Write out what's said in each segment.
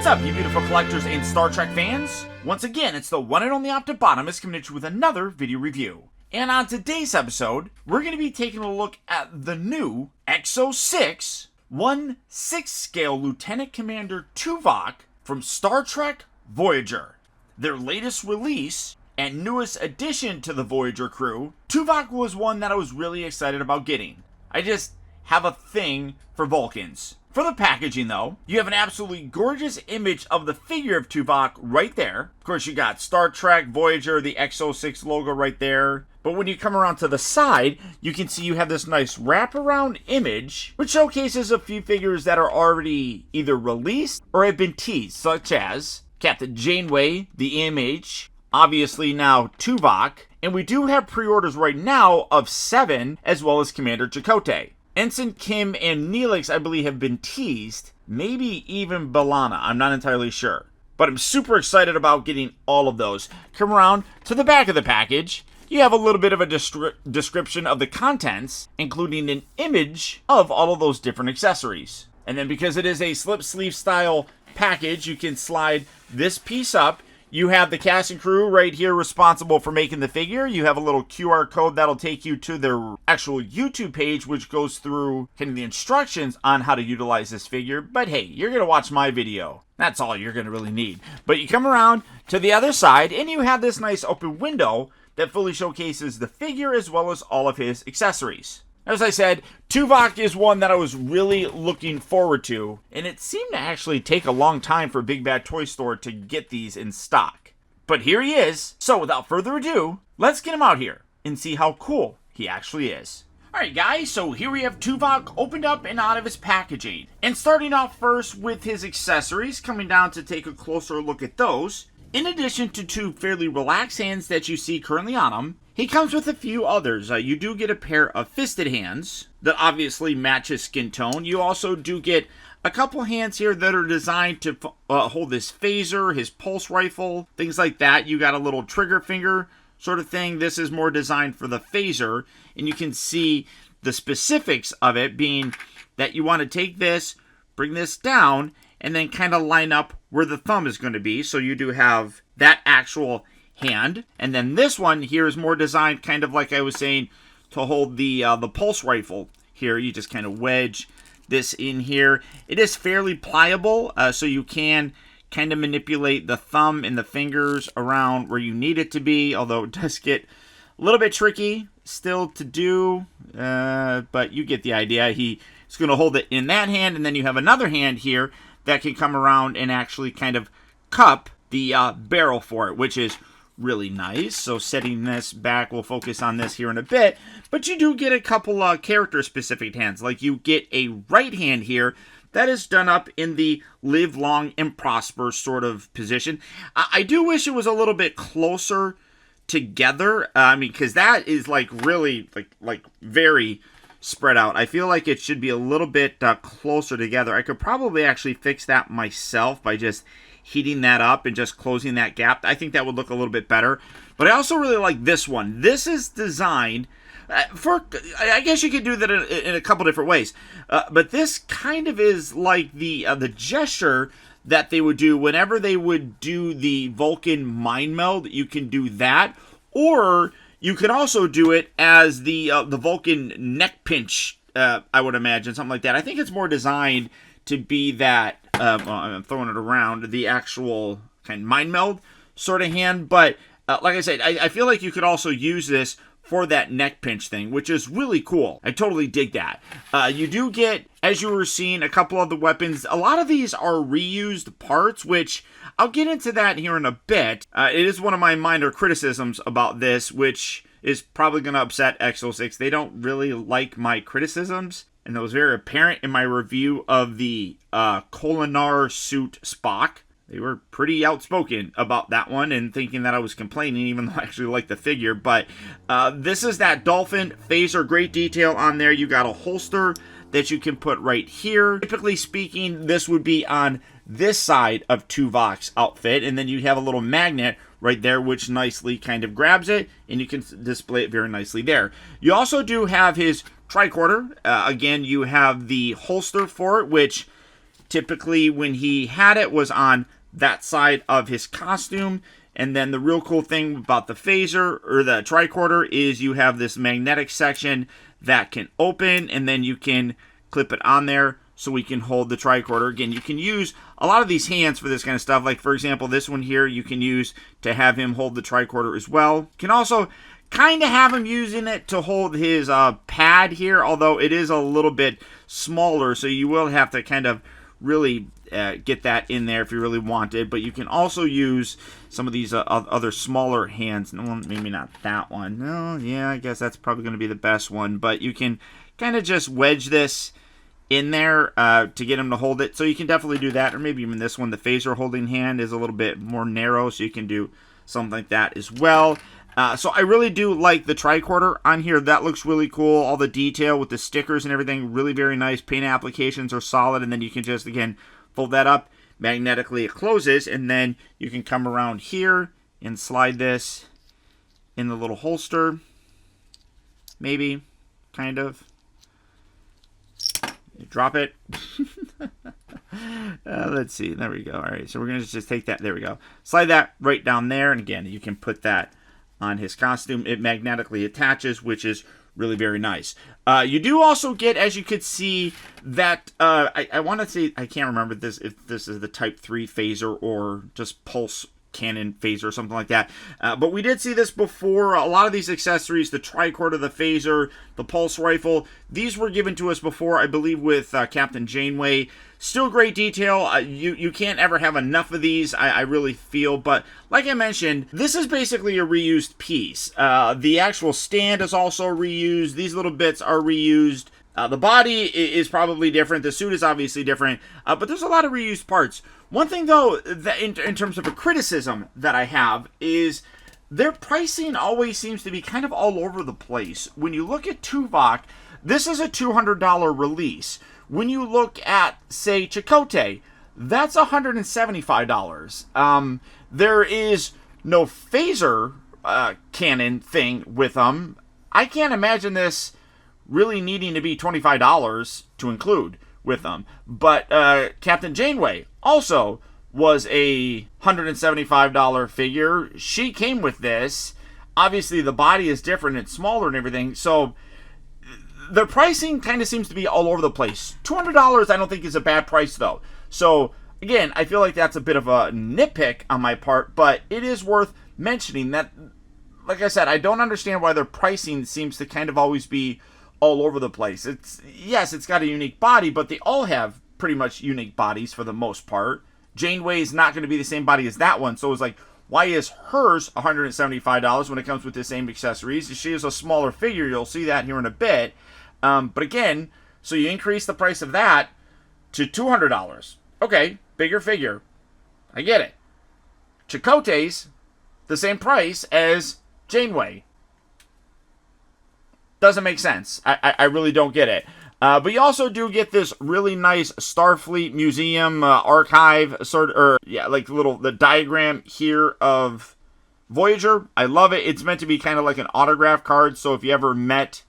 What's up, you beautiful collectors and Star Trek fans? Once again, it's the one and only Optibotimus coming at you with another video review. And on today's episode, we're going to be taking a look at the new EXO-6 1/6 scale Lieutenant Commander TUVOK from Star Trek Voyager. Their latest release and newest addition to the Voyager crew, TUVOK was one that I was really excited about getting. I just have a thing for Vulcans. For the packaging though, you have an absolutely gorgeous image of the figure of TUVOK right there. Of course, you got Star Trek Voyager, the EXO-6 logo right there. But when you come around to the side, you can see you have this nice wraparound image, which showcases a few figures that are already either released or have been teased, such as Captain Janeway, the EMH, obviously now TUVOK, and we do have pre-orders right now of 7, as well as Commander Chakotay. Ensign Kim and Neelix, I believe, have been teased. Maybe even B'Elanna. I'm not entirely sure. But I'm super excited about getting all of those. Come around to the back of the package. You have a little bit of a description of the contents, including an image of all of those different accessories. And then because it is a slip sleeve style package, you can slide this piece up. You have the cast and crew right here responsible for making the figure. You have a little QR code that'll take you to their actual YouTube page, which goes through kind of the instructions on how to utilize this figure. But hey, you're going to watch my video. That's all you're going to really need. But you come around to the other side, and you have this nice open window that fully showcases the figure as well as all of his accessories. As I said, TUVOK is one that I was really looking forward to, and it seemed to actually take a long time for Big Bad Toy Store to get these in stock. But here he is, so without further ado, let's get him out here and see how cool he actually is. Alright guys, so here we have TUVOK opened up and out of his packaging. And starting off first with his accessories, coming down to take a closer look at those. In addition to 2 fairly relaxed hands that you see currently on him, he comes with a few others. You do get a pair of fisted hands that obviously match his skin tone. You also do get a couple hands here that are designed to hold his phaser, his pulse rifle, things like that. You got a little trigger finger sort of thing. This is more designed for the phaser, and you can see the specifics of it being that you want to take this, bring this down, and then kind of line up where the thumb is going to be. So you do have that actual hand, and then this one here is more designed kind of like I was saying to hold the pulse rifle here. You just kind of wedge this in here. It is fairly pliable, so you can kind of manipulate the thumb and the fingers around where you need it to be, although it does get a little bit tricky still to do, but you get the idea. He's going to hold it in that hand, and then you have another hand here that can come around and actually kind of cup the barrel for it, which is really nice. So setting this back, we'll focus on this here in a bit, but you do get a couple character specific hands. Like you get a right hand here that is done up in the live long and prosper sort of position. I do wish it was a little bit closer together. I mean, because that is like really like very spread out. I feel like it should be a little bit closer together. I could probably actually fix that myself by just heating that up and just closing that gap. I think that would look a little bit better. But I also really like this one. This is designed for, I guess you could do that in a couple different ways. But this kind of is like the gesture that they would do whenever they would do the Vulcan mind meld. You can do that, or you can also do it as the Vulcan neck pinch. I would imagine something like that. I think it's more designed to be that. I'm throwing it around, the actual kind of mind meld sort of hand. But like I said, I feel like you could also use this for that neck pinch thing, which is really cool. I totally dig that. You do get, as you were seeing, a couple of the weapons. A lot of these are reused parts, which I'll get into that here in a bit. It is one of my minor criticisms about this, which is probably going to upset EXO-6. They don't really like my criticisms, and that was very apparent in my review of the Kolinar suit Spock. They were pretty outspoken about that one and thinking that I was complaining, even though I actually like the figure. But this is that Dolphin phaser. Great detail on there. You got a holster that you can put right here. Typically speaking, this would be on this side of TUVOK's outfit. And then you have a little magnet right there, which nicely kind of grabs it. And you can display it very nicely there. You also do have his tricorder. Again, you have the holster for it, which typically when he had it was on that side of his costume. And then the real cool thing about the phaser or the tricorder is you have this magnetic section that can open, and then you can clip it on there so we can hold the tricorder. Again, you can use a lot of these hands for this kind of stuff. Like, for example, this one here you can use to have him hold the tricorder as well. You can also kind of have him using it to hold his pad here, although it is a little bit smaller, so you will have to kind of really get that in there if you really want it. But you can also use some of these other smaller hands. No, maybe not that one. No, yeah, I guess that's probably going to be the best one. But you can kind of just wedge this in there to get him to hold it. So you can definitely do that. Or maybe even this one, the phaser holding hand is a little bit more narrow, so you can do something like that as well. So I really do like the tricorder on here. That looks really cool. All the detail with the stickers and everything, really very nice. Paint applications are solid, and then you can just, again, fold that up. Magnetically it closes, and then you can come around here and slide this in the little holster. Maybe, kind of. Drop it. Let's see. There we go. All right, so we're going to just take that. There we go. Slide that right down there, and again, you can put that on his costume. It magnetically attaches, which is really very nice. You do also get, as you could see, that I want to say, I can't remember this if this is the Type 3 phaser or just pulse cannon phaser or something like that. But we did see this before. A lot of these accessories, the tricorder, the phaser, the pulse rifle, these were given to us before, I believe, with Captain Janeway. Still great detail. You can't ever have enough of these, I really feel. But like I mentioned, this is basically a reused piece. The actual stand is also reused. These little bits are reused. The body is probably different. The suit is obviously different. But there's a lot of reused parts. One thing, though, that in terms of a criticism that I have is their pricing always seems to be kind of all over the place. When you look at Tuvok, this is a $200 release. When you look at, say, Chakotay, that's $175. There is no phaser cannon thing with them. I can't imagine this really needing to be $25 to include with them. But Captain Janeway also was a $175 figure. She came with this. Obviously, the body is different. It's smaller and everything. So the pricing kind of seems to be all over the place. $200 I don't think is a bad price, though. So, again, I feel like that's a bit of a nitpick on my part, but it is worth mentioning that, like I said, I don't understand why their pricing seems to kind of always be all over the place. Yes, it's got a unique body, but they all have pretty much unique bodies for the most part. Janeway is not going to be the same body as that one, so it's like, why is hers $175 when it comes with the same accessories? She is a smaller figure. You'll see that here in a bit. But again, so you increase the price of that to $200. Okay, bigger figure. I get it. Chakotay's the same price as Janeway. Doesn't make sense. I really don't get it. But you also do get this really nice Starfleet Museum archive the diagram here of Voyager. I love it. It's meant to be kind of like an autograph card. So if you ever met,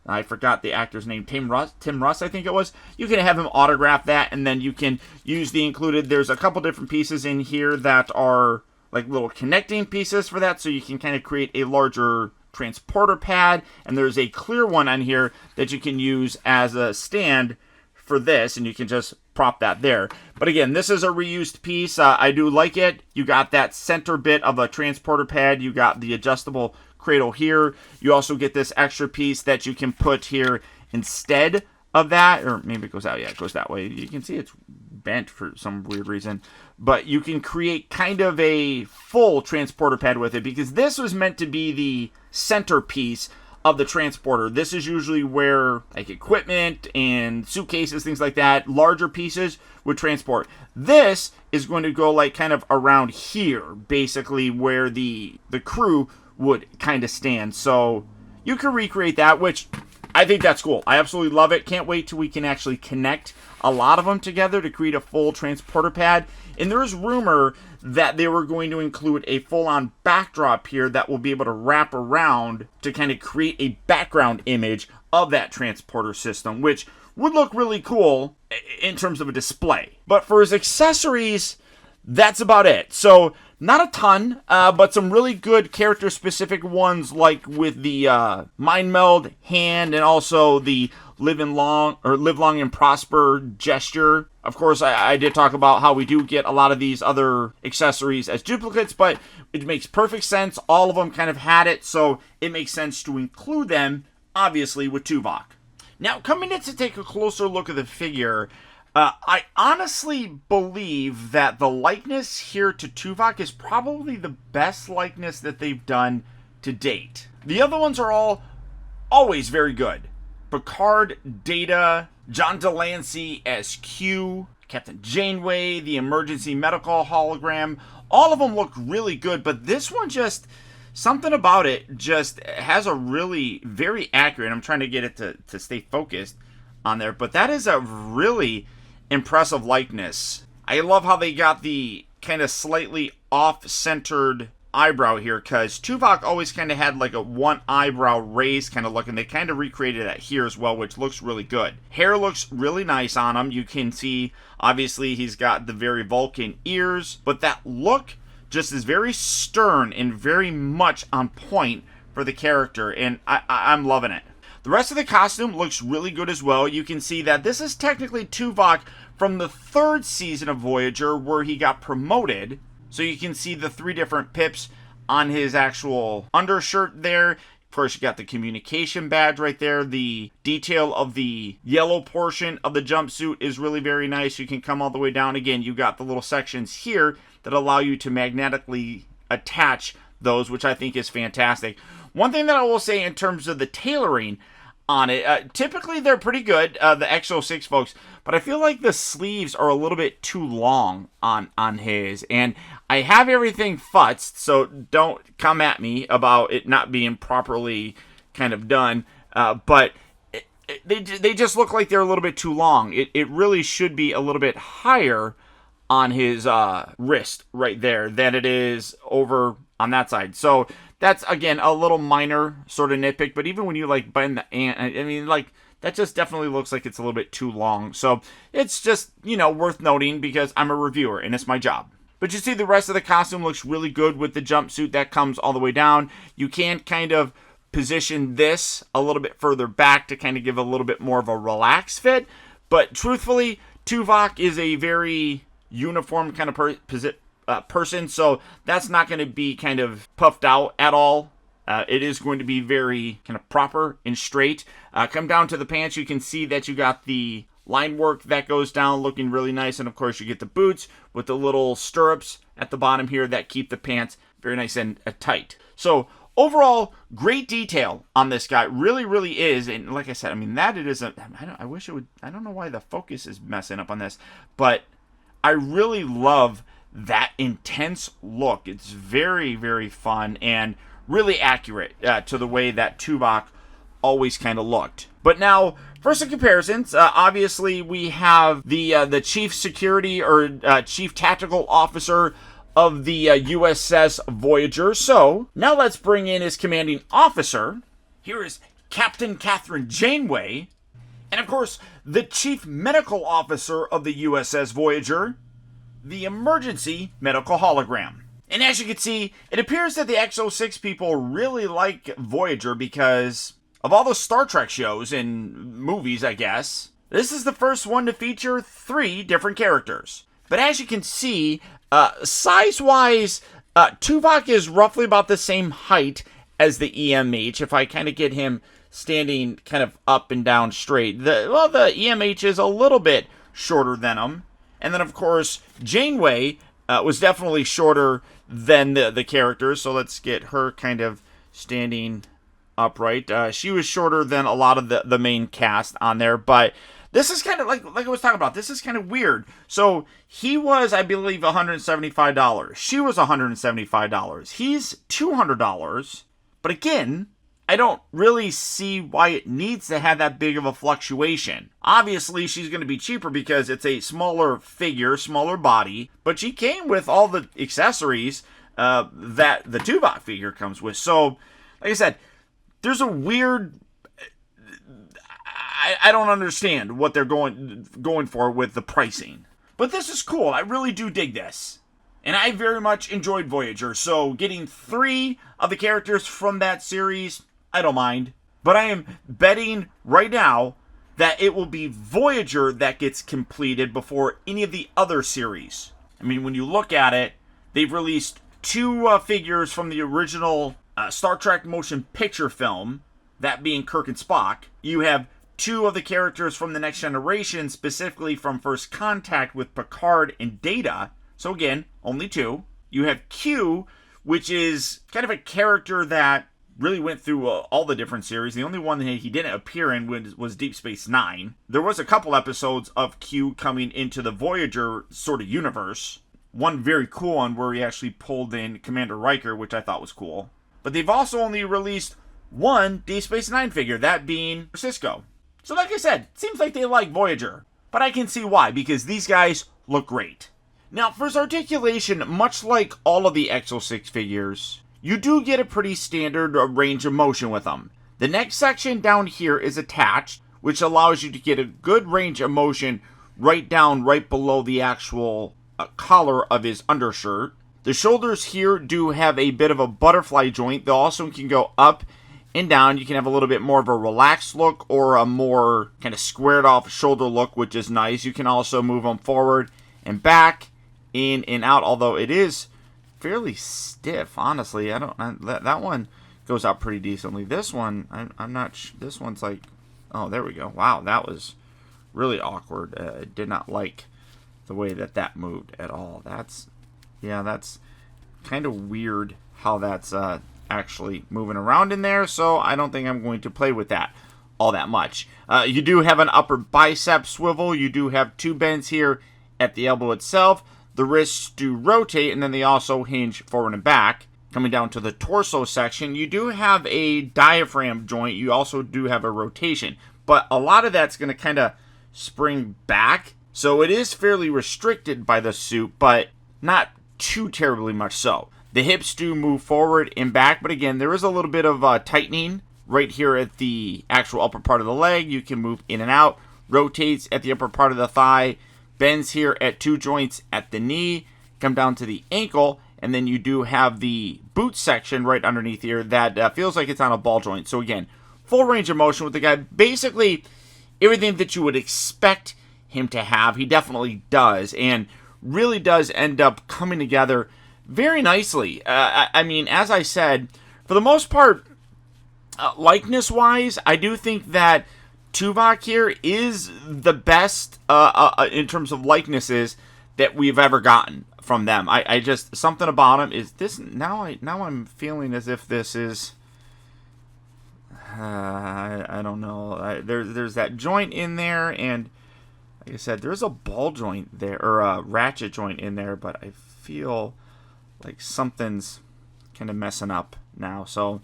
I forgot the actor's name, Tim Russ, I think it was, you can have him autograph that, and then you can use the included. There's a couple different pieces in here that are like little connecting pieces for that, so you can kind of create a larger transporter pad, and there's a clear one on here that you can use as a stand for this, and you can just prop that there. But again, this is a reused piece. I do like it. You got that center bit of a transporter pad. You got the adjustable cradle here. You also get this extra piece that you can put here instead of that, or maybe it goes out. Yeah, it goes that way. You can see it's bent for some weird reason, but you can create kind of a full transporter pad with it, because this was meant to be the centerpiece of the transporter. This is usually where like equipment and suitcases, things like that, larger pieces would transport. This is going to go like kind of around here, basically where the crew would kind of stand. So you can recreate that, which I think that's cool. I absolutely love it. Can't wait till we can actually connect a lot of them together to create a full transporter pad. And there is rumor that they were going to include a full-on backdrop here that will be able to wrap around to kind of create a background image of that transporter system, which would look really cool in terms of a display. But for his accessories, that's about it. So not a ton, but some really good character-specific ones, like with the Mind Meld hand and also the live long and prosper gesture. Of course, I did talk about how we do get a lot of these other accessories as duplicates, but it makes perfect sense. All of them kind of had it, so it makes sense to include them, obviously, with Tuvok. Now, coming in to take a closer look at the figure, I honestly believe that the likeness here to Tuvok is probably the best likeness that they've done to date. The other ones are all always very good. Picard, Data, John Delancey as Q, Captain Janeway, the emergency medical hologram, all of them look really good, but this one just, something about it just has a really, very accurate, I'm trying to get it to stay focused on there, but that is a really impressive likeness. I love how they got the kind of slightly off-centered eyebrow here, because Tuvok always kind of had like a one eyebrow raised kind of look, and they kind of recreated that here as well, which looks really good. Hair looks really nice on him. You can see, obviously, he's got the very Vulcan ears, but that look just is very stern and very much on point for the character, and I'm loving it. The rest of the costume looks really good as well. You can see that this is technically Tuvok from the 3rd season of Voyager, where he got promoted. So you can see the 3 different pips on his actual undershirt there. Of course, you got the communication badge right there. The detail of the yellow portion of the jumpsuit is really very nice. You can come all the way down. Again, you got the little sections here that allow you to magnetically attach those, which I think is fantastic. One thing that I will say in terms of the tailoring on it, typically they're pretty good, the EXO-6 folks, but I feel like the sleeves are a little bit too long on his, and I have everything futzed, so don't come at me about it not being properly kind of done, but they just look like they're a little bit too long. It really should be a little bit higher on his wrist right there than it is over on that side. So that's, again, a little minor sort of nitpick, but even when you like bend the I mean, like, that just definitely looks like it's a little bit too long. So it's just, worth noting because I'm a reviewer and it's my job. But you see the rest of the costume looks really good with the jumpsuit that comes all the way down. You can kind of position this a little bit further back to kind of give a little bit more of a relaxed fit. But truthfully, Tuvok is a very uniform kind of person, so that's not going to be kind of puffed out at all. It is going to be very kind of proper and straight. Come down to the pants, you can see that you got the line work that goes down looking really nice, and of course you get the boots with the little stirrups at the bottom here that keep the pants very nice and tight. So overall, great detail on this guy. Really, really is. And like I said, I mean, that it is I wish it would, I don't know why the focus is messing up on this, but I really love that intense look. It's very, very fun and really accurate to the way that Tuvok always kind of looked. But now, for some comparisons, obviously we have the chief security or chief tactical officer of the USS Voyager. So now let's bring in his commanding officer. Here is Captain Catherine Janeway. And of course, the chief medical officer of the USS Voyager, the emergency medical hologram. And as you can see, it appears that the EXO-6 people really like Voyager because of all the Star Trek shows and movies, I guess. This is the first one to feature 3 different characters. But as you can see, size-wise, Tuvok is roughly about the same height as the EMH. If I kind of get him standing kind of up and down straight, the EMH is a little bit shorter than him. And then, of course, Janeway was definitely shorter than the characters. So let's get her kind of standing upright. She was shorter than a lot of the main cast on there. But this is kind of like I was talking about. This is kind of weird. So he was, I believe, $175. She was $175. He's $200. But again, I don't really see why it needs to have that big of a fluctuation. Obviously, she's going to be cheaper because it's a smaller figure, smaller body, but she came with all the accessories that the Tuvok figure comes with. So, like I said, there's a weird... I don't understand what they're going for with the pricing. But this is cool. I really do dig this. And I very much enjoyed Voyager, so getting 3 of the characters from that series, I don't mind. But I am betting right now that it will be Voyager that gets completed before any of the other series. I mean, when you look at it, they've released 2 figures from the original Star Trek motion picture film, that being Kirk and Spock. You have 2 of the characters from the Next Generation, specifically from First Contact with Picard and Data. So again, only 2. You have Q, which is kind of a character that really went through all the different series. The only one that he didn't appear in was Deep Space Nine. There was a couple episodes of Q coming into the Voyager sort of universe. One very cool one where he actually pulled in Commander Riker, which I thought was cool. But they've also only released 1 Deep Space Nine figure, that being Cisco. So like I said, it seems like they like Voyager. But I can see why, because these guys look great. Now, for his articulation, much like all of the EXO-6 figures, you do get a pretty standard range of motion with them. The next section down here is attached, which allows you to get a good range of motion right below the actual collar of his undershirt. The shoulders here do have a bit of a butterfly joint. They also can go up and down. You can have a little bit more of a relaxed look or a more kind of squared off shoulder look, which is nice. You can also move them forward and back, in and out, although it is fairly stiff, honestly. That one goes out pretty decently. This one, I'm not this one's like, oh, there we go. Wow, that was really awkward. I did not like the way that moved at all. That's kind of weird how that's actually moving around in there, so I don't think I'm going to play with that all that much. You do have an upper bicep swivel. You do have 2 bends here at the elbow itself. The wrists do rotate, and then they also hinge forward and back. Coming down to the torso section, you do have a diaphragm joint. You also do have a rotation, but a lot of that's going to kind of spring back, so it is fairly restricted by the suit, but not too terribly much so. The hips do move forward and back, but again, there is a little bit of tightening right here at the actual upper part of the leg. You can move in and out, rotates at the upper part of the thigh, bends here at 2 joints at the knee, come down to the ankle, and then you do have the boot section right underneath here that feels like it's on a ball joint. So again, full range of motion with the guy. Basically, everything that you would expect him to have, he definitely does, and really does end up coming together very nicely. I mean, as I said, for the most part, likeness-wise, I do think that Tuvok here is the best in terms of likenesses that we've ever gotten from them. I just, something about him is this, now I'm feeling as if this is, I don't know, there's that joint in there, and like I said, there's a ball joint there, or a ratchet joint in there, but I feel like something's kind of messing up now, so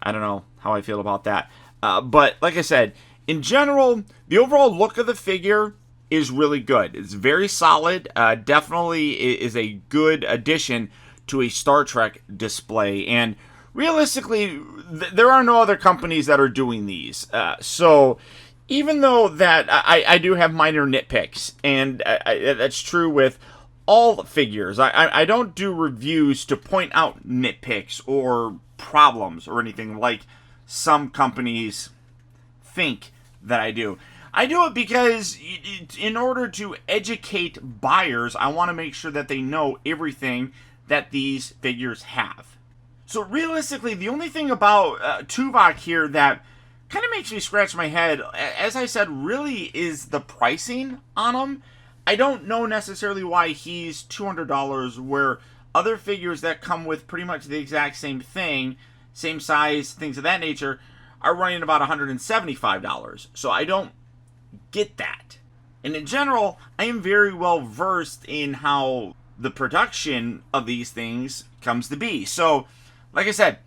I don't know how I feel about that. But like I said, in general, the overall look of the figure is really good. It's very solid. Definitely is a good addition to a Star Trek display. And realistically, there are no other companies that are doing these. So even though that I do have minor nitpicks, and that's true with all figures. I don't do reviews to point out nitpicks or problems or anything like some companies think that I do. I do it because in order to educate buyers, I want to make sure that they know everything that these figures have. So realistically, the only thing about Tuvok here that kind of makes me scratch my head, as I said, really is the pricing on him. I don't know necessarily why he's $200 where other figures that come with pretty much the exact same thing, same size, things of that nature, are running about $175. So I don't get that. And in general, I am very well versed in how the production of these things comes to be. So, like I said,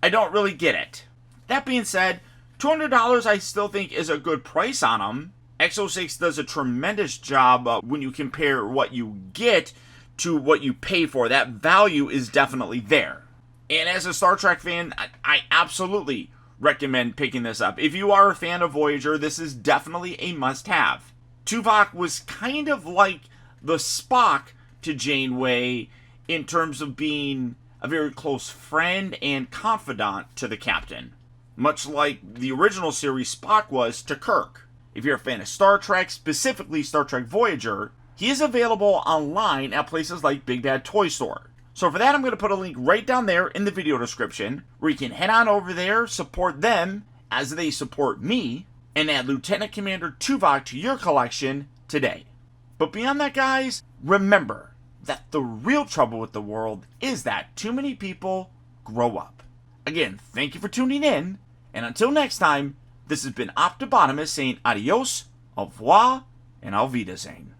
I don't really get it. That being said, $200 I still think is a good price on them. EXO-6 does a tremendous job when you compare what you get to what you pay for. That value is definitely there. And as a Star Trek fan, I absolutely recommend picking this up. If you are a fan of Voyager, this is definitely a must-have. Tuvok was kind of like the Spock to Janeway in terms of being a very close friend and confidant to the captain, much like the original series Spock was to Kirk. If you're a fan of Star Trek, specifically Star Trek Voyager, he is available online at places like Big Bad Toy Store. So for that, I'm going to put a link right down there in the video description where you can head on over there, support them as they support me, and add Lieutenant Commander Tuvok to your collection today. But beyond that, guys, remember that the real trouble with the world is that too many people grow up. Again, thank you for tuning in, and until next time, this has been Optibotimus saying adios, au revoir, and auf Wiedersehen.